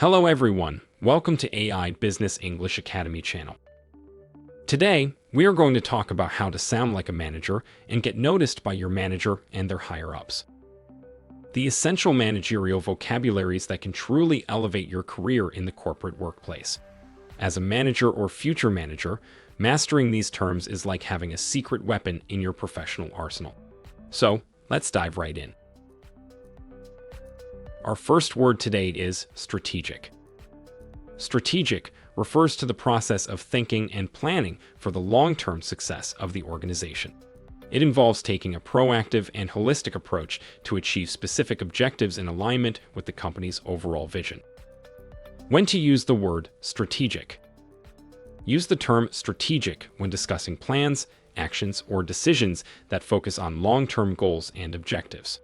Hello everyone, welcome to AI Business English Academy channel. Today, we are going to talk about how to sound like a manager and get noticed by your manager and their higher-ups. The essential managerial vocabularies that can truly elevate your career in the corporate workplace. As a manager or future manager, mastering these terms is like having a secret weapon in your professional arsenal. So, let's dive right in. Our first word today is strategic. Strategic refers to the process of thinking and planning for the long-term success of the organization. It involves taking a proactive and holistic approach to achieve specific objectives in alignment with the company's overall vision. When to use the word strategic? Use the term strategic when discussing plans, actions, or decisions that focus on long-term goals and objectives.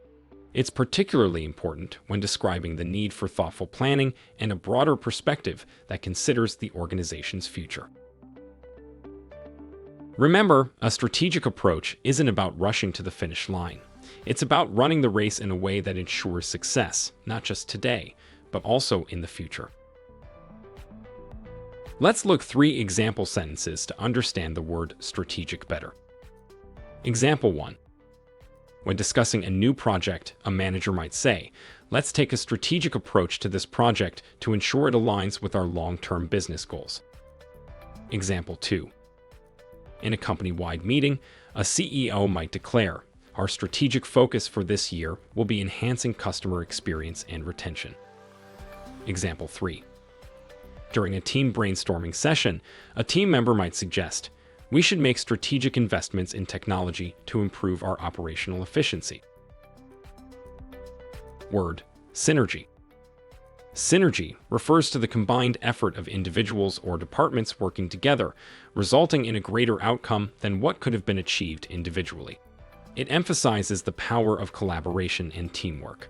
It's particularly important when describing the need for thoughtful planning and a broader perspective that considers the organization's future. Remember, a strategic approach isn't about rushing to the finish line. It's about running the race in a way that ensures success, not just today, but also in the future. Let's look at 3 example sentences to understand the word strategic better. Example 1. When discussing a new project, a manager might say, "Let's take a strategic approach to this project to ensure it aligns with our long-term business goals." Example 2. In a company-wide meeting, a CEO might declare, "Our strategic focus for this year will be enhancing customer experience and retention." Example 3. During a team brainstorming session, a team member might suggest, "We should make strategic investments in technology to improve our operational efficiency." Word: synergy. Synergy refers to the combined effort of individuals or departments working together, resulting in a greater outcome than what could have been achieved individually. It emphasizes the power of collaboration and teamwork.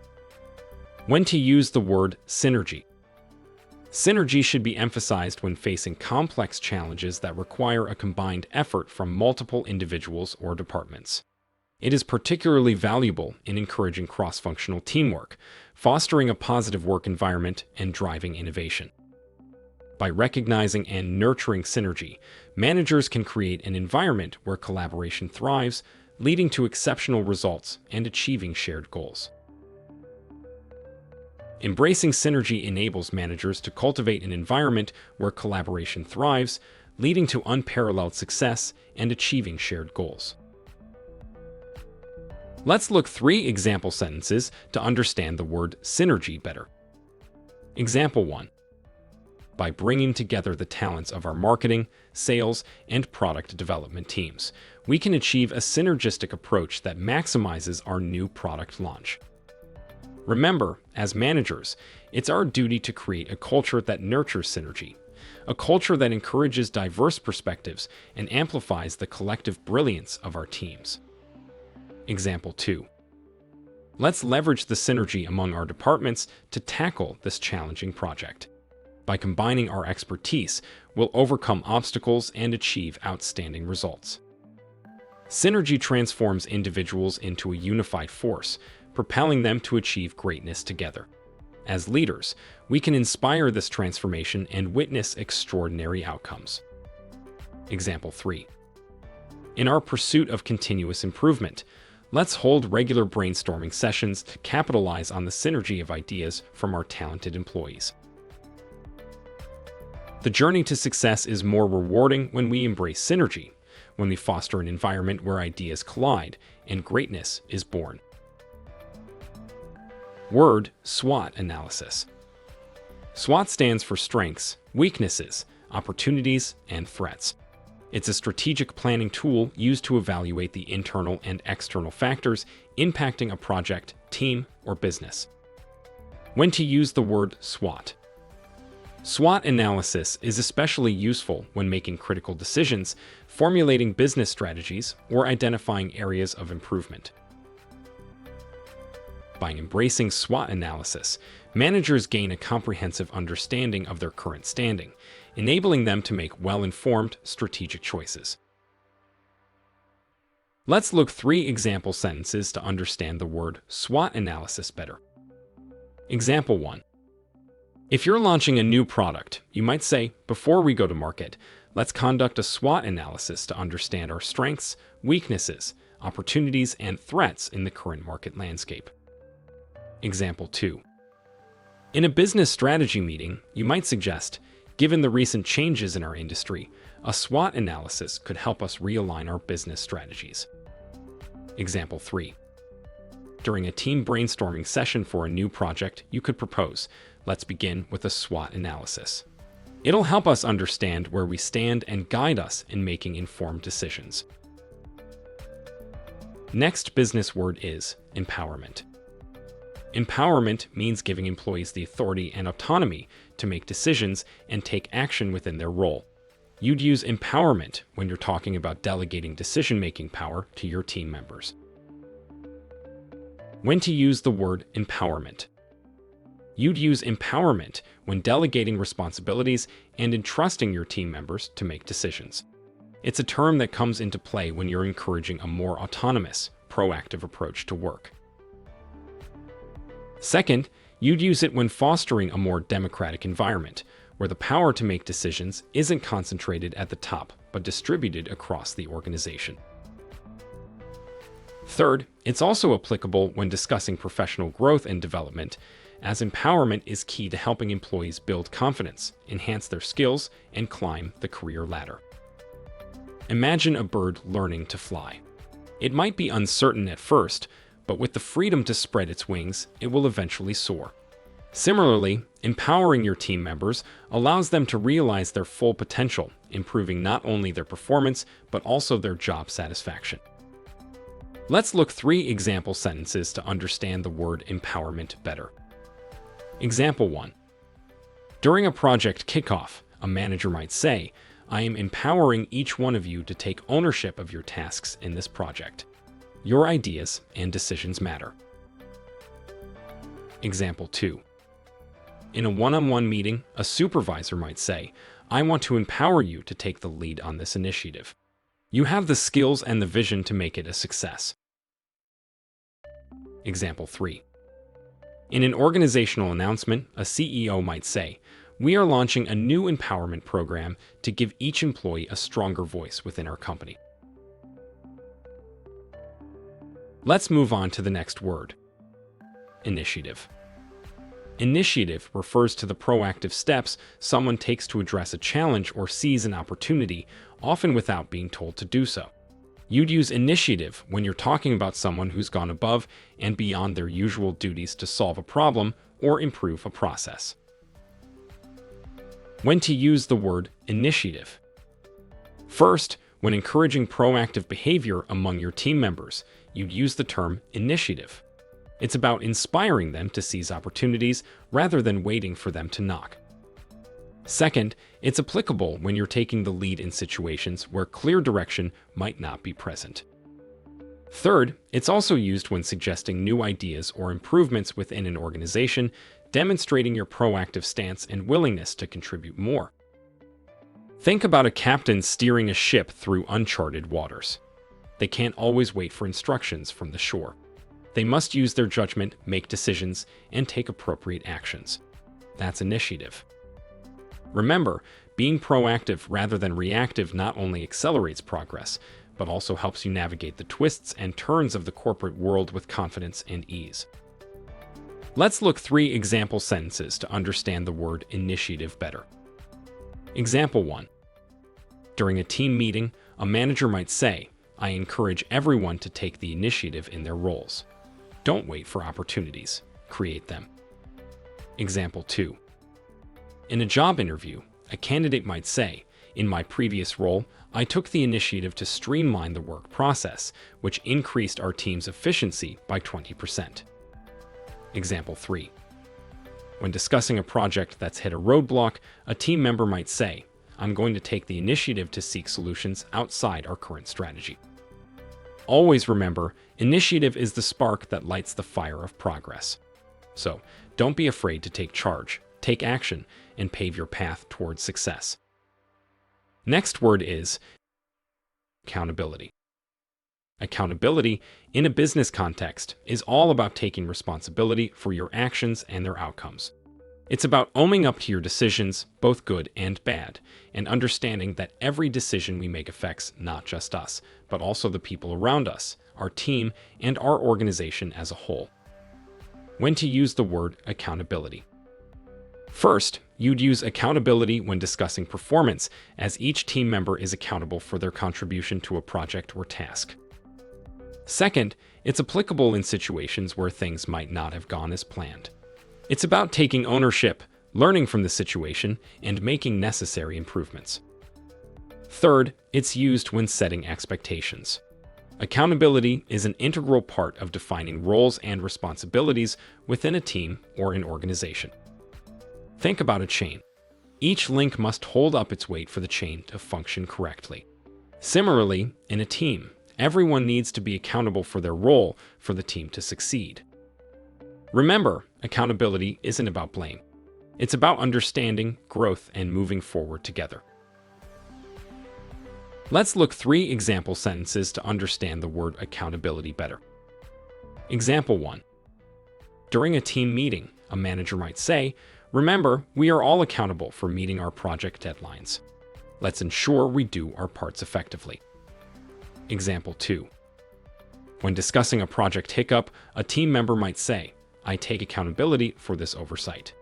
When to use the word synergy? Synergy should be emphasized when facing complex challenges that require a combined effort from multiple individuals or departments. It is particularly valuable in encouraging cross-functional teamwork, fostering a positive work environment, and driving innovation. By recognizing and nurturing synergy, managers can create an environment where collaboration thrives, leading to exceptional results and achieving shared goals. Embracing synergy enables managers to cultivate an environment where collaboration thrives, leading to unparalleled success and achieving shared goals. Let's look at 3 example sentences to understand the word synergy better. Example 1. By bringing together the talents of our marketing, sales, and product development teams, we can achieve a synergistic approach that maximizes our new product launch. Remember, as managers, it's our duty to create a culture that nurtures synergy, a culture that encourages diverse perspectives and amplifies the collective brilliance of our teams. Example 2. Let's leverage the synergy among our departments to tackle this challenging project. By combining our expertise, we'll overcome obstacles and achieve outstanding results. Synergy transforms individuals into a unified force, propelling them to achieve greatness together. As leaders, we can inspire this transformation and witness extraordinary outcomes. Example 3. In our pursuit of continuous improvement, let's hold regular brainstorming sessions to capitalize on the synergy of ideas from our talented employees. The journey to success is more rewarding when we embrace synergy, when we foster an environment where ideas collide and greatness is born. Word: SWOT Analysis. SWOT stands for strengths, weaknesses, opportunities, and threats. It's a strategic planning tool used to evaluate the internal and external factors impacting a project, team, or business. When to use the word SWOT? SWOT analysis is especially useful when making critical decisions, formulating business strategies, or identifying areas of improvement. By embracing SWOT analysis, managers gain a comprehensive understanding of their current standing, enabling them to make well-informed strategic choices. Let's look at 3 example sentences to understand the word SWOT analysis better. Example 1. If you're launching a new product, you might say, before we go to market, let's conduct a SWOT analysis to understand our strengths, weaknesses, opportunities, and threats in the current market landscape. Example 2. In a business strategy meeting, you might suggest, given the recent changes in our industry, a SWOT analysis could help us realign our business strategies. Example 3. During a team brainstorming session for a new project, you could propose, let's begin with a SWOT analysis. It'll help us understand where we stand and guide us in making informed decisions. Next business word is empowerment. Empowerment means giving employees the authority and autonomy to make decisions and take action within their role. You'd use empowerment when you're talking about delegating decision-making power to your team members. When to use the word empowerment. You'd use empowerment when delegating responsibilities and entrusting your team members to make decisions. It's a term that comes into play when you're encouraging a more autonomous, proactive approach to work. Second, you'd use it when fostering a more democratic environment, where the power to make decisions isn't concentrated at the top, but distributed across the organization. Third, it's also applicable when discussing professional growth and development, as empowerment is key to helping employees build confidence, enhance their skills, and climb the career ladder. Imagine a bird learning to fly. It might be uncertain at first, but with the freedom to spread its wings, it will eventually soar. Similarly, empowering your team members allows them to realize their full potential, improving not only their performance, but also their job satisfaction. Let's look 3 example sentences to understand the word empowerment better. Example 1. During a project kickoff, a manager might say, I am empowering each one of you to take ownership of your tasks in this project. Your ideas and decisions matter. Example 2. In a one-on-one meeting, a supervisor might say, I want to empower you to take the lead on this initiative. You have the skills and the vision to make it a success. Example 3. In an organizational announcement, a CEO might say, we are launching a new empowerment program to give each employee a stronger voice within our company. Let's move on to the next word. Initiative. Initiative refers to the proactive steps someone takes to address a challenge or seize an opportunity, often without being told to do so. You'd use initiative when you're talking about someone who's gone above and beyond their usual duties to solve a problem or improve a process. When to use the word initiative. First, when encouraging proactive behavior among your team members, you'd use the term initiative. It's about inspiring them to seize opportunities rather than waiting for them to knock. Second, it's applicable when you're taking the lead in situations where clear direction might not be present. Third, it's also used when suggesting new ideas or improvements within an organization, demonstrating your proactive stance and willingness to contribute more. Think about a captain steering a ship through uncharted waters. They can't always wait for instructions from the shore. They must use their judgment, make decisions, and take appropriate actions. That's initiative. Remember, being proactive rather than reactive not only accelerates progress, but also helps you navigate the twists and turns of the corporate world with confidence and ease. Let's look 3 example sentences to understand the word initiative better. Example 1. During a team meeting, a manager might say, I encourage everyone to take the initiative in their roles. Don't wait for opportunities, create them. Example 2. In a job interview, a candidate might say, in my previous role, I took the initiative to streamline the work process, which increased our team's efficiency by 20%. Example 3. When discussing a project that's hit a roadblock, a team member might say, I'm going to take the initiative to seek solutions outside our current strategy. Always remember, initiative is the spark that lights the fire of progress. So, don't be afraid to take charge, take action, and pave your path towards success. Next word is accountability. Accountability, in a business context, is all about taking responsibility for your actions and their outcomes. It's about owning up to your decisions, both good and bad, and understanding that every decision we make affects not just us, but also the people around us, our team, and our organization as a whole. When to use the word accountability. First, you'd use accountability when discussing performance, as each team member is accountable for their contribution to a project or task. Second, it's applicable in situations where things might not have gone as planned. It's about taking ownership, learning from the situation, and making necessary improvements. Third, it's used when setting expectations. Accountability is an integral part of defining roles and responsibilities within a team or an organization. Think about a chain. Each link must hold up its weight for the chain to function correctly. Similarly, in a team, everyone needs to be accountable for their role for the team to succeed. Remember, accountability isn't about blame. It's about understanding, growth, and moving forward together. Let's look 3 example sentences to understand the word accountability better. Example 1. During a team meeting, a manager might say, "Remember, we are all accountable for meeting our project deadlines. Let's ensure we do our parts effectively." Example 2. When discussing a project hiccup, a team member might say, "I take accountability for this oversight.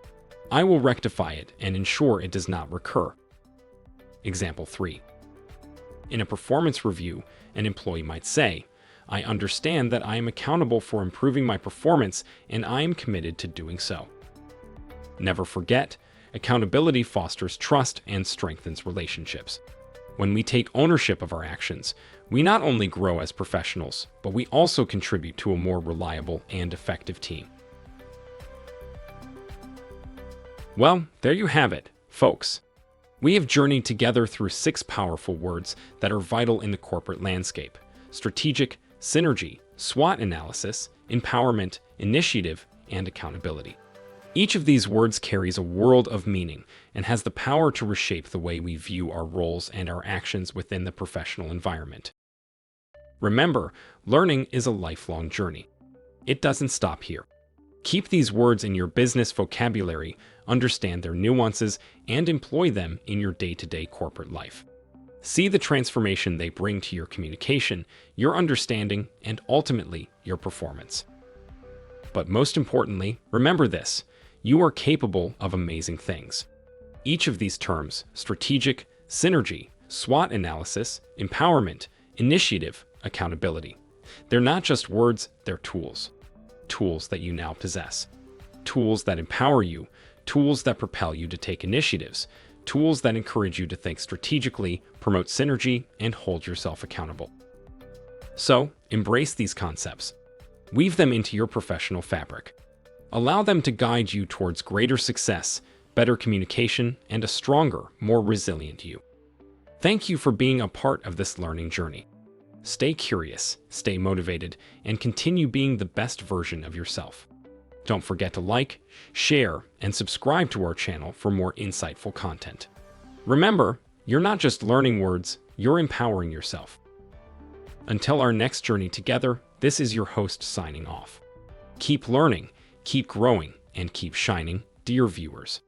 I will rectify it and ensure it does not recur." Example 3. In a performance review, an employee might say, "I understand that I am accountable for improving my performance and I am committed to doing so." Never forget, accountability fosters trust and strengthens relationships. When we take ownership of our actions, we not only grow as professionals, but we also contribute to a more reliable and effective team. Well, there you have it, folks. We have journeyed together through 6 powerful words that are vital in the corporate landscape: strategic, synergy, SWOT analysis, empowerment, initiative, and accountability. Each of these words carries a world of meaning and has the power to reshape the way we view our roles and our actions within the professional environment. Remember, learning is a lifelong journey. It doesn't stop here. Keep these words in your business vocabulary, understand their nuances, and employ them in your day-to-day corporate life. See the transformation they bring to your communication, your understanding, and ultimately, your performance. But most importantly, remember this: you are capable of amazing things. Each of these terms, strategic, synergy, SWOT analysis, empowerment, initiative, accountability, they're not just words, they're tools. Tools that you now possess. Tools that empower you, tools that propel you to take initiatives, tools that encourage you to think strategically, promote synergy, and hold yourself accountable. So, embrace these concepts. Weave them into your professional fabric. Allow them to guide you towards greater success, better communication, and a stronger, more resilient you. Thank you for being a part of this learning journey. Stay curious, stay motivated, and continue being the best version of yourself. Don't forget to like, share, and subscribe to our channel for more insightful content. Remember, you're not just learning words, you're empowering yourself. Until our next journey together, this is your host signing off. Keep learning, keep growing, and keep shining, dear viewers.